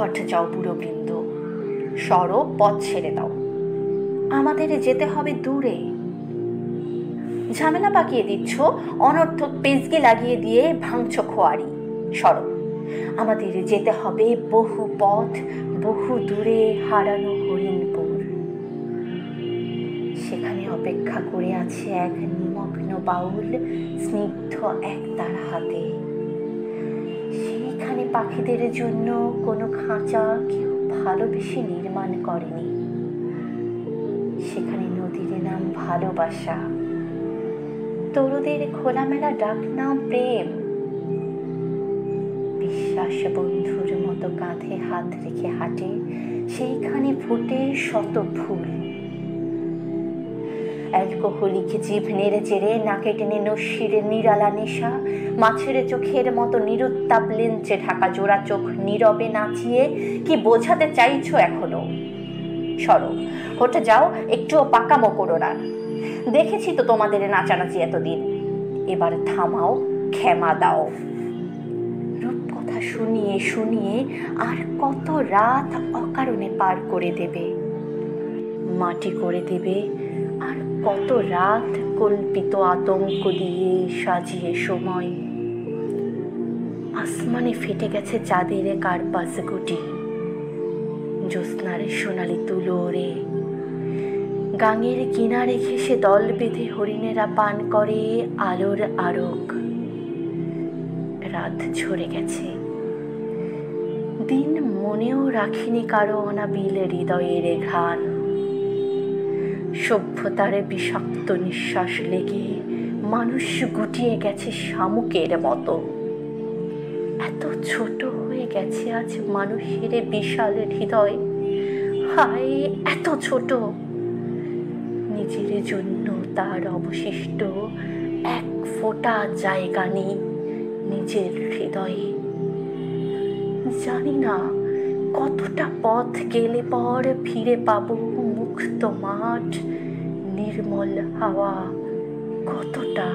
Hot যাও বুড়োবৃন্দ, সরো, পথ ছেড়ে দাও, আমাদের যেতে হবে দূরে। ঝামেলা পাকিয়ে দিচ্ছ, অনর্থক পেজকে লাগিয়ে দিয়ে ভাঙছ খোয়ারি। সরো, আমাদের যেতে হবে বহু পথ, বহু দূরে হারানো হরিণপুর। সেখানে অপেক্ষা করে আছে এক নিমগ্ন বাউল স্নিগ্ধ এক তার হাতে। সেইখানে পাখিদের জন্য কোনো খাঁচা কেউ ভালোবেসে নির্মাণ করেনি। সেখানে নদীর নাম ভালোবাসা, তরুদের খোলামেলা ডাক নাম প্রেম। বিশ্বাস বন্ধুর মতো কাঁধে হাত রেখে হাঁটে, সেইখানে ফুটে শত ফুল। অ্যালকোহলিক জিভ নেড়ে চেড়ে নাকে টেনে নস্যির নিরালা নেশা, মাছের চোখের মতো নিরুত্তাপ লেঞ্চে ঢাকা জোড়া চোখ নীরবে নাচিয়ে কি বোঝাতে চাইছো এখনো? সরো, হটে যাও, একটুও পাকামো করো না। দেখেছি তো তোমাদের নাচানাচি এতদিন, এবার থামাও, ক্ষমা দাও। রূপকথা শুনিয়ে শুনিয়ে আর কত রাত অকারণে পার করে দেবে, মাটি করে দেবে আর কত রাত কল্পিত আতঙ্ক দিয়ে সাজিয়ে সময়। আসমানে ফেটে গেছে চাঁদের কার্পাস গুটি, জ্যোৎস্নার সোনালি তুলো ওড়ে। গাঙের কিনারে ঘেঁষে দল বেঁধে হরিণেরা পান করে আলোর আরোক। রাত ঝরে গেছে, দিন মনেও রাখিনি কারো অনাবিল হৃদয়ের ঘ্রাণ। সভ্যতার বিষাক্ত নিঃশ্বাস লেগে মানুষ গুটিয়ে গেছে শামুকের মতো। এত ছোট হয়ে গেছে আজ মানুষের বিশাল হৃদয়। হায়, এত ছোট! নিজের জন্য তার অবশিষ্ট এক ফোঁটা জায়গা নেই নিজের হৃদয়ে। জানি না কতটা পথ গেলে পর ফিরে পাবো মুক্ত মাঠ, নির্মল হাওয়া, কতটা।